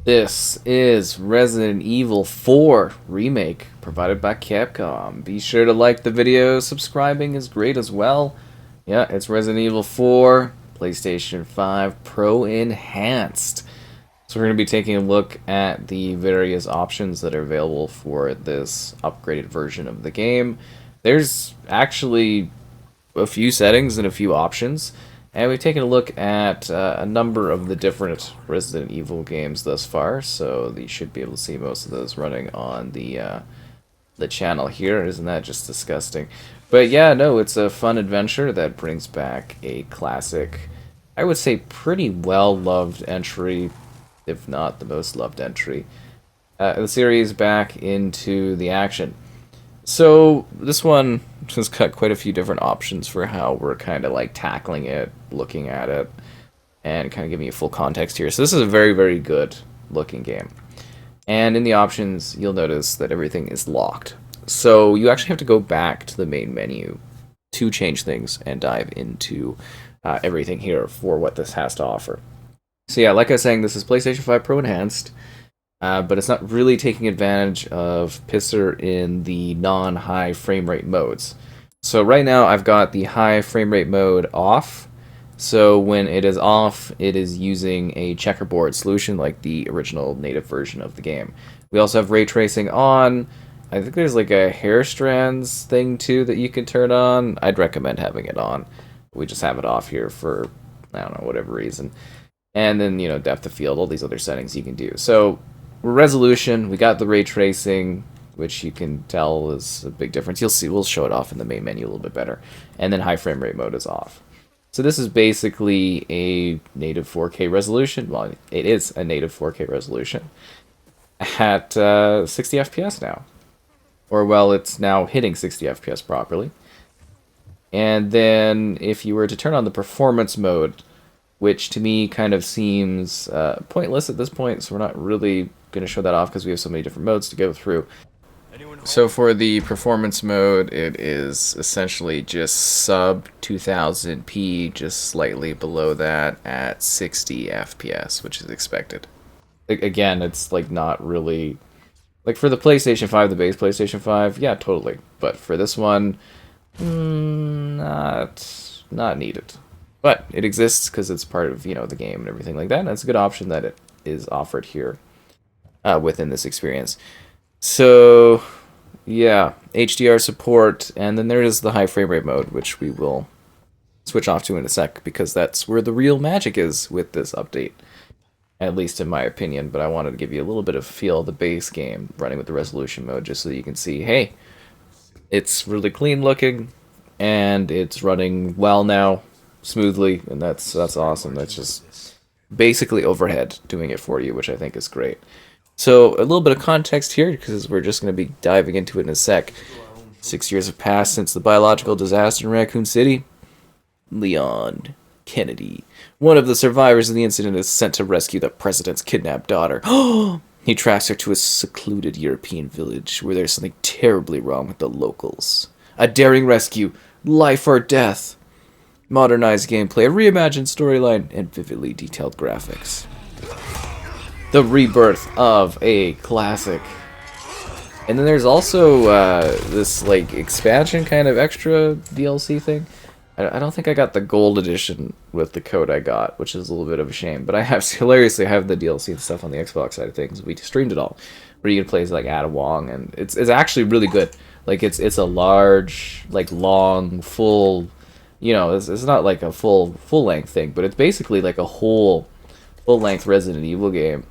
This is Resident Evil 4 Remake, provided by Capcom. Be sure to like the video, subscribing is great as well. Yeah, it's Resident Evil 4, PlayStation 5 Pro Enhanced. So we're going to be taking a look at the various options that are available for this upgraded version of the game. There's actually a few settings and a few options. And we've taken a look at a number of the different Resident Evil games thus far, so you should be able to see most of those running on the channel here. Isn't that just disgusting? But yeah, no, it's a fun adventure that brings back a classic, I would say pretty well-loved entry, if not the most loved entry, the series back into the action. So this one has got quite a few different options for how we're kind of like tackling it, looking at it, and kind of giving you full context here. So this is a very, very good looking game. And in the options, you'll notice that everything is locked. So you actually have to go back to the main menu to change things and dive into everything here for what this has to offer. So yeah, like I was saying, this is PlayStation 5 Pro Enhanced. But it's not really taking advantage of Pisser in the non-high frame rate modes. So right now I've got the high frame rate mode off. So when it is off, it is using a checkerboard solution like the original native version of the game. We also have ray tracing on. I think there's like a hair strands thing too that you can turn on. I'd recommend having it on. We just have it off here for, I don't know, whatever reason. And then, you know, depth of field, all these other settings you can do. So resolution, we got the ray tracing, which you can tell is a big difference. You'll see, we'll show it off in the main menu a little bit better. And then high frame rate mode is off. So this is basically a native 4K resolution. Well, it is a native 4K resolution at 60 FPS now. Or, well, it's now hitting 60 FPS properly. And then if you were to turn on the performance mode, which to me kind of seems pointless at this point, so we're not really going to show that off because we have so many different modes to go through. So for the performance mode, it is essentially just sub 2000p, just slightly below that at 60 FPS, which is expected. Again, it's like not really, like for the PlayStation 5, the base PlayStation 5, yeah, totally. But for this one, not needed. But it exists because it's part of, you know, the game and everything like that, and it's a good option that it is offered here within this experience. So, yeah, HDR support, and then there is the high frame rate mode, which we will switch off to in a sec, because that's where the real magic is with this update, at least in my opinion. But I wanted to give you a little bit of feel of the base game running with the resolution mode, just so you can see, hey, it's really clean looking, and it's running well now, smoothly, and that's awesome. That's just basically overhead doing it for you, which I think is great. So a little bit of context here, because we're just going to be diving into it in a sec. 6 years have passed since the biological disaster in Raccoon City. Leon Kennedy, one of the survivors of the incident, is sent to rescue the president's kidnapped daughter. He tracks her to a secluded European village where there's something terribly wrong with the locals. A daring rescue, life or death. Modernized gameplay, a reimagined storyline, and vividly detailed graphics. The rebirth of a classic. And then there's also this like expansion kind of extra DLC thing. I don't think I got the gold edition with the code I got, which is a little bit of a shame. But I have, hilariously, I have the DLC and stuff on the Xbox side of things. We streamed it all, where you can play as like Ada Wong, and it's actually really good. Like it's a large, like long, full. You know, it's not like a full length thing, but it's basically like a whole full length Resident Evil game.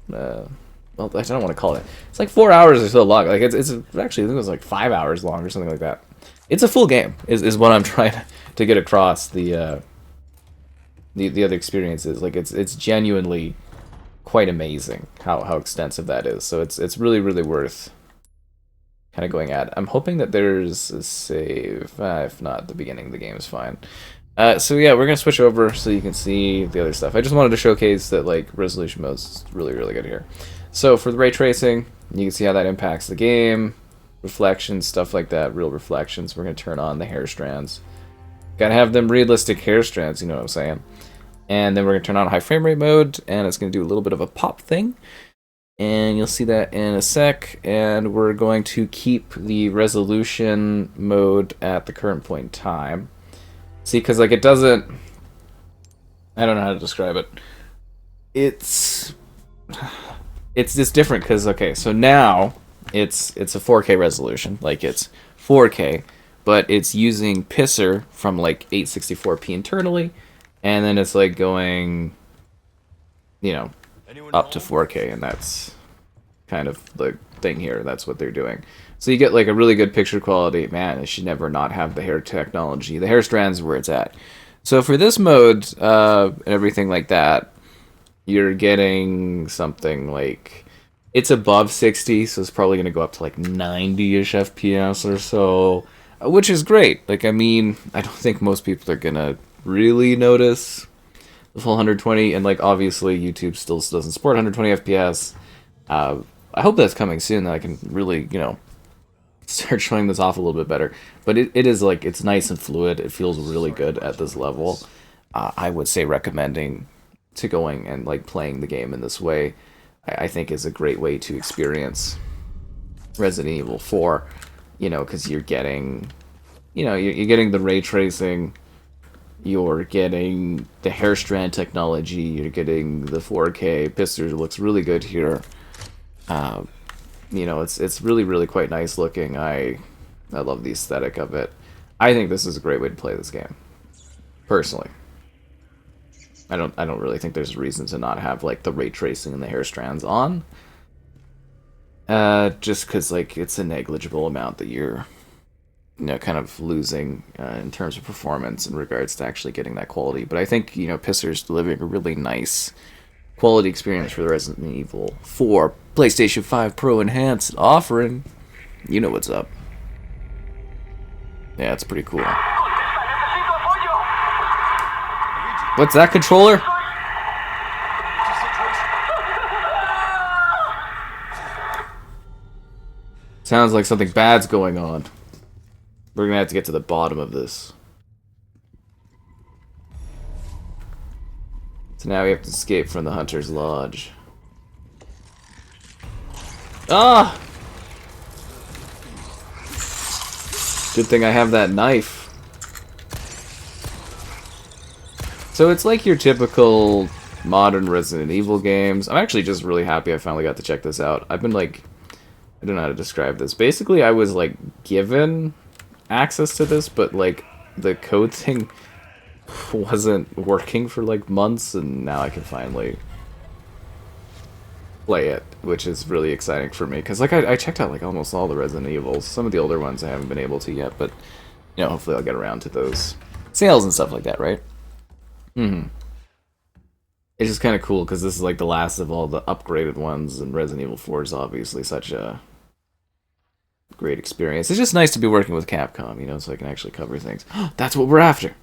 Well, I don't want to call it. It's like 4 hours or so long. Like it's actually, I think it was like 5 hours long or something like that. It's a full game. Is what I'm trying to get across. The other experiences, like it's genuinely quite amazing how extensive that is. So it's really worth kind of going at. I'm hoping that there's a save. If not, the beginning of the game is fine. So yeah, we're gonna switch over so you can see the other stuff. I just wanted to showcase that like resolution mode is really good here. So for the ray tracing, you can see how that impacts the game, reflections, stuff like that, real reflections. We're gonna turn on the hair strands. Gotta have them realistic hair strands, you know what I'm saying? And then we're going to turn on high frame rate mode, and it's going to do a little bit of a pop thing. And you'll see that in a sec. And we're going to keep the resolution mode at the current point in time. See, because like it doesn't... I don't know how to describe it. It's just different because, okay, so now it's a 4K resolution. Like, it's 4K, but it's using Pisser from like 864p internally, and then it's like going, you know, up to 4K, and that's kind of the thing here. That's what they're doing. So you get like a really good picture quality. Man, it should never not have the hair technology. The hair strand's where it's at. So for this mode and everything like that, you're getting something like, it's above 60, so it's probably going to go up to like 90-ish FPS or so, which is great. Like, I mean, I don't think most people are going to really notice the full 120, and like obviously YouTube still doesn't support 120 FPS. I hope that's coming soon, that I can really, you know, start showing this off a little bit better. But it is like, it's nice and fluid. It feels really good at this level. I would say recommending to going and like playing the game in this way, I think is a great way to experience Resident Evil 4, you know, because you're getting, you know, you're getting the ray tracing, you're getting the hair strand technology, you're getting the 4K. Pister looks really good here. You know, it's really, really quite nice looking. I love the aesthetic of it. I think this is a great way to play this game, personally. I don't really think there's a reason to not have like the ray tracing and the hair strands on. Just because like it's a negligible amount that you're, you know, kind of losing in terms of performance in regards to actually getting that quality. But I think, you know, Pisser's delivering a really nice quality experience for the Resident Evil 4 PlayStation 5 Pro Enhanced offering. You know what's up. Yeah, it's pretty cool. What's that, controller? Sounds like something bad's going on. We're gonna have to get to the bottom of this. So now we have to escape from the Hunter's Lodge. Ah! Good thing I have that knife. So it's like your typical modern Resident Evil games. I'm actually just really happy I finally got to check this out. I've been like, I don't know how to describe this. Basically, I was like given access to this, but like the code thing wasn't working for like months, and now I can finally play it, which is really exciting for me. Because like I checked out like almost all the Resident Evils. Some of the older ones I haven't been able to yet, but you know, hopefully I'll get around to those sales and stuff like that, right? It's just kind of cool because this is like the last of all the upgraded ones, and Resident Evil 4 is obviously such a great experience. It's just nice to be working with Capcom, you know, so I can actually cover things. That's what we're after.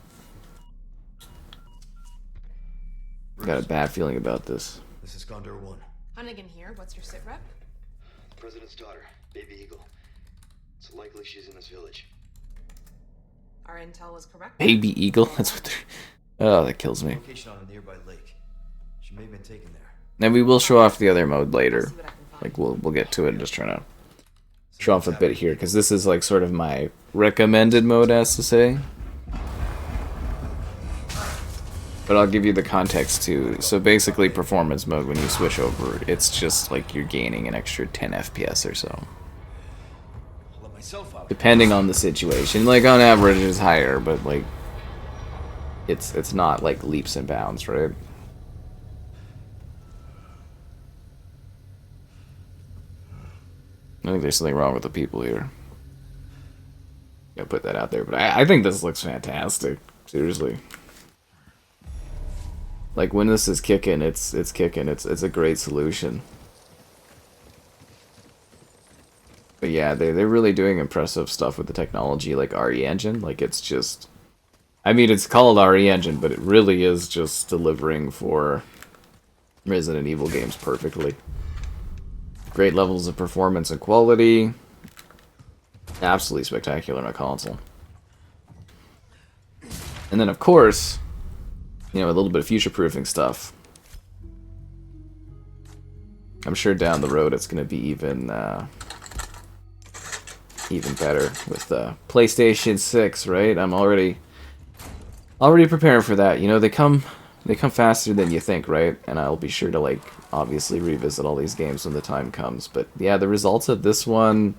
Got a bad feeling about this. This is Condor 1. Hunnigan here. What's your sit rep? The President's daughter, Baby Eagle. It's likely she's in this village. Our intel was correct. Baby Eagle? That's what they're... Oh, that kills me. Location on a nearby lake. She may have been taken there. And we will show off the other mode later. Like, we'll get to it. I'm just trying to show off a bit here, because this is like sort of my recommended mode, as to say. But I'll give you the context too. So basically, performance mode, when you switch over, it's just like you're gaining an extra 10 FPS or so. Depending on the situation. Like on average it's higher, but like it's not like leaps and bounds, right? I think there's something wrong with the people here. Gotta put that out there, but I think this looks fantastic. Seriously. Like when this is kicking, it's kicking. It's a great solution. But yeah, they're really doing impressive stuff with the technology, like RE Engine. Like it's just, I mean, it's called RE Engine, but it really is just delivering for Resident Evil games perfectly. Great levels of performance and quality. Absolutely spectacular on a console. And then, of course, You know, a little bit of future-proofing stuff. I'm sure down the road it's going to be even better with the PlayStation 6, right? I'm already preparing for that. You know, they come faster than you think, right? And I'll be sure to, like, obviously revisit all these games when the time comes. But yeah, the results of this one,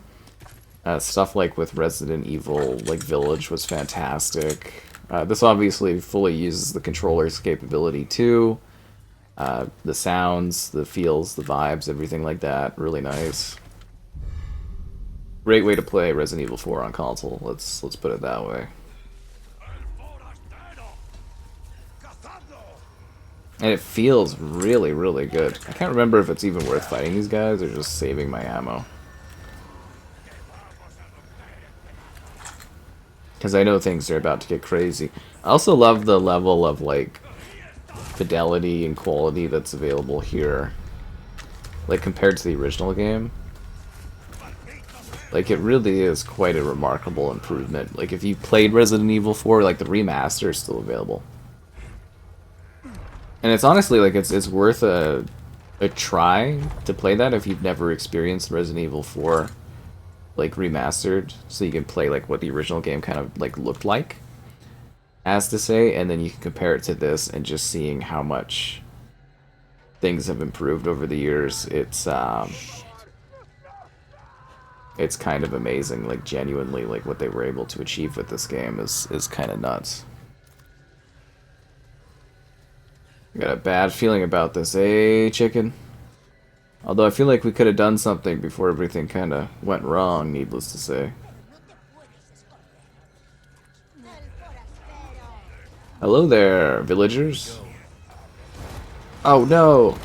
stuff like with Resident Evil, like Village, was fantastic. This obviously fully uses the controller's capability too. The sounds, the feels, the vibes, everything like that, really nice. Great way to play Resident Evil 4 on console. Let's put it that way. And it feels really, really good. I can't remember if it's even worth fighting these guys or just saving my ammo. Because I know things are about to get crazy. I also love the level of, like, fidelity and quality that's available here. Like, compared to the original game. Like, it really is quite a remarkable improvement. Like, if you played Resident Evil 4, like, the remaster is still available. And it's honestly, like, it's worth a try to play that if you've never experienced Resident Evil 4, like, remastered, so you can play, like, what the original game kind of, like, looked like, as to say, and then you can compare it to this, and just seeing how much things have improved over the years, it's kind of amazing, like, genuinely, like, what they were able to achieve with this game is kind of nuts. I got a bad feeling about this, eh, chicken? Although I feel like we could have done something before everything kind of went wrong, needless to say. Hello there, villagers. Oh no!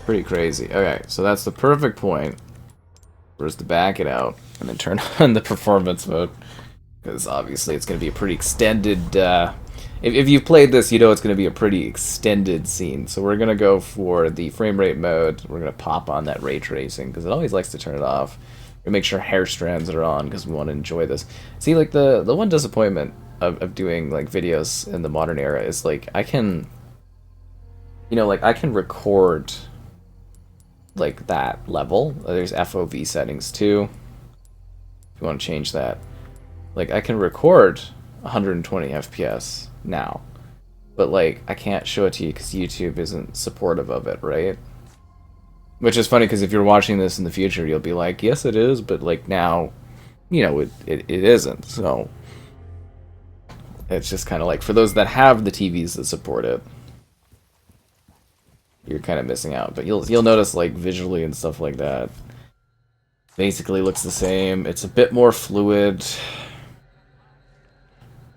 Pretty crazy. Okay, so that's the perfect point. Where's to back it out and then turn on the performance mode. Because obviously it's going to be a pretty extended... If you've played this, you know it's going to be a pretty extended scene. So we're going to go for the frame rate mode. We're going to pop on that ray tracing, because it always likes to turn it off. We're going to make sure hair strands are on, because we want to enjoy this. See, like, the one disappointment of doing, like, videos in the modern era is, like, I can... You know, like, I can record, like, that level. There's FOV settings, too. If you want to change that. Like, I can record 120 FPS now, but, like, I can't show it to you because YouTube isn't supportive of it, right? Which is funny, because if you're watching this in the future, you'll be like, yes, it is, but, like, now, you know, it isn't, so it's just kind of like, for those that have the TVs that support it, you're kind of missing out. But you'll notice, like, visually and stuff like that, basically looks the same. It's a bit more fluid.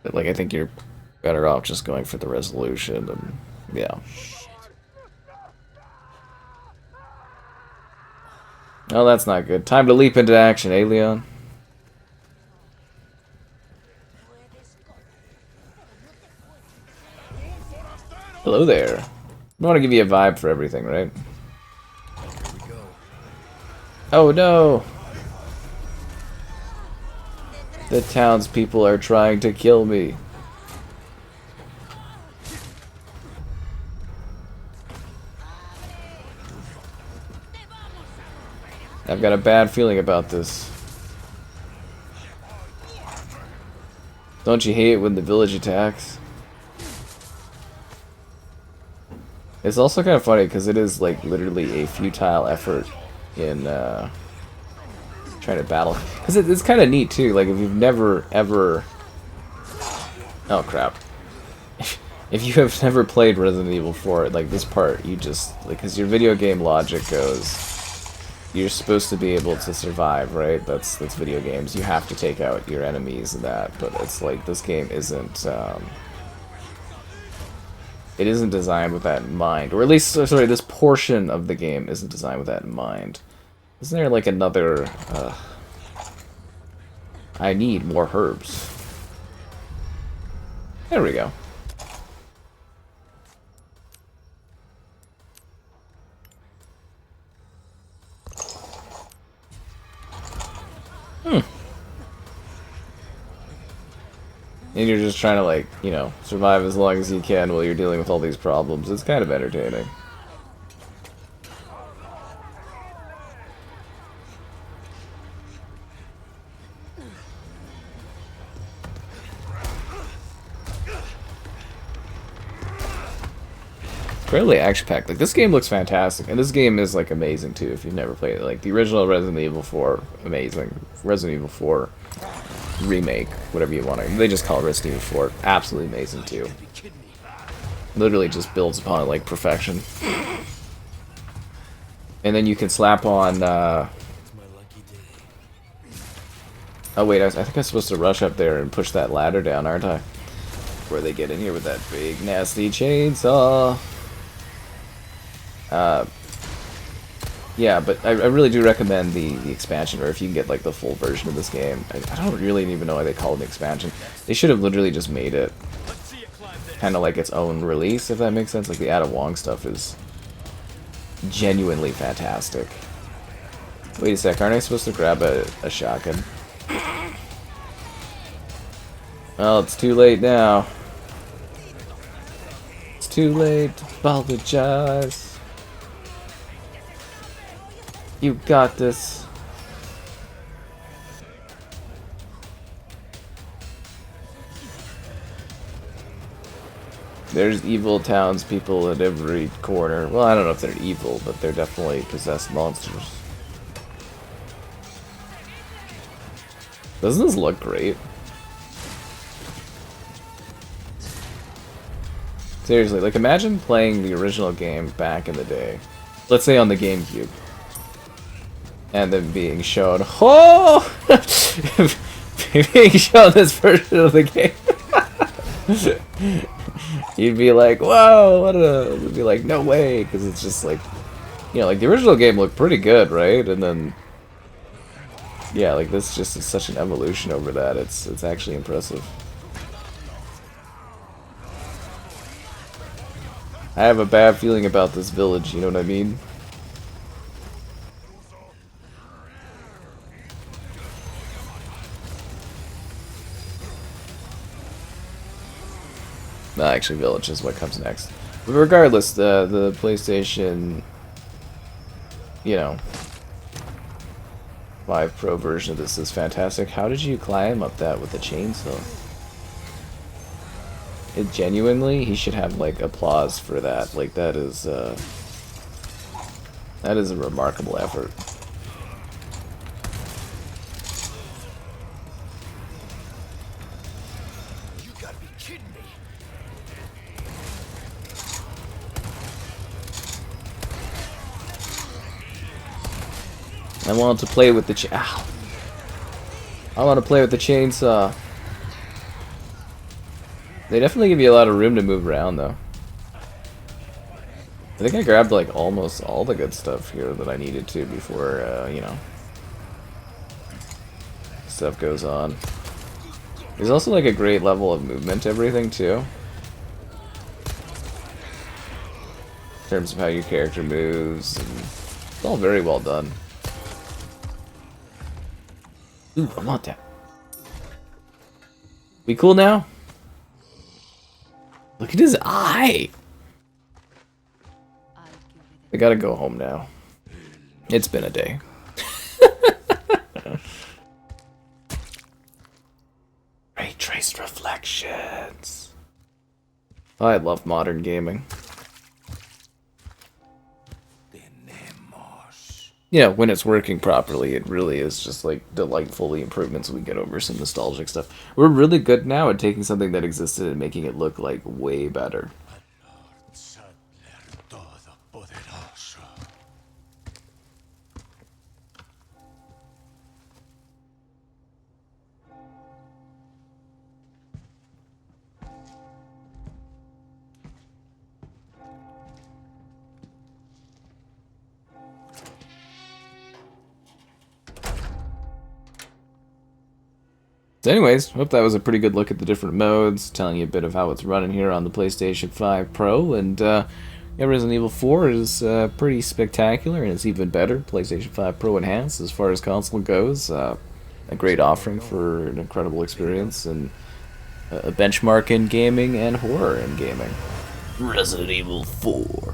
But, like, I think you're better off just going for the resolution, and yeah. Oh, that's not good. Time to leap into action, eh, Leon? Hello there. I want to give you a vibe for everything, right? Oh no! The townspeople are trying to kill me. I've got a bad feeling about this. Don't you hate it when the village attacks? It's also kind of funny because it is, like, literally a futile effort in trying to battle. Because it's kind of neat too. Like, if you've never ever... Oh crap. If you have never played Resident Evil 4, like, this part, you just... Like, because your video game logic goes... You're supposed to be able to survive, right? That's video games. You have to take out your enemies and that, but it's like, this game isn't, it isn't designed with that in mind. Or at least, sorry, this portion of the game isn't designed with that in mind. Isn't there, like, another, I need more herbs. There we go. And you're just trying to, like, you know, survive as long as you can while you're dealing with all these problems. It's kind of entertaining. Fairly action-packed. Like, this game looks fantastic, and this game is, like, amazing, too, if you've never played it. Like, the original Resident Evil 4, amazing. Resident Evil 4 Remake, whatever you want to... They just call it Resident Evil 4. Absolutely amazing, too. Literally just builds upon it, like, perfection. And then you can slap on, Oh, wait, I think I'm supposed to rush up there and push that ladder down, aren't I? Before they get in here with that big, nasty chainsaw. Yeah, but I really do recommend the expansion, or if you can get like the full version of this game. I don't really even know why they call it an expansion. They should have literally just made it kind of like its own release, if that makes sense. Like the Ada Wong stuff is genuinely fantastic. Wait a sec, aren't I supposed to grab a shotgun? Well, it's too late now. It's too late to apologize. You got this. There's evil townspeople at every corner. Well, I don't know if they're evil, but they're definitely possessed monsters. Doesn't this look great? Seriously, like imagine playing the original game back in the day. Let's say on the GameCube. And then being shown, oh! being shown this version of the game. You'd be like, whoa, what a... You'd be like, no way, because it's just like... You know, like the original game looked pretty good, right? And then... Yeah, like this just is such an evolution over that, it's actually impressive. I have a bad feeling about this village, you know what I mean? No, actually, village is what comes next. But regardless, the PlayStation, you know, 5 Pro version of this is fantastic. How did you climb up that with a chainsaw? It genuinely, he should have like applause for that. Like that is a remarkable effort. You gotta be kidding me. I want to play with the ow. I want to play with the chainsaw. They definitely give you a lot of room to move around, though. I think I grabbed, like, almost all the good stuff here that I needed to before, you know, stuff goes on. There's also, like, a great level of movement to everything, too. In terms of how your character moves, and it's all very well done. Ooh, I want that. We cool now? Look at his eye! I gotta go home now. It's been a day. Ray traced reflections. Oh, I love modern gaming. You know, when it's working properly, it really is just like delightful, the improvements we get over some nostalgic stuff. We're really good now at taking something that existed and making it look like way better. So anyways, hope that was a pretty good look at the different modes, telling you a bit of how it's running here on the PlayStation 5 Pro, and yeah, Resident Evil 4 is pretty spectacular, and it's even better, PlayStation 5 Pro Enhanced as far as console goes. A great offering for an incredible experience, and A benchmark in gaming and horror in gaming. Resident Evil 4.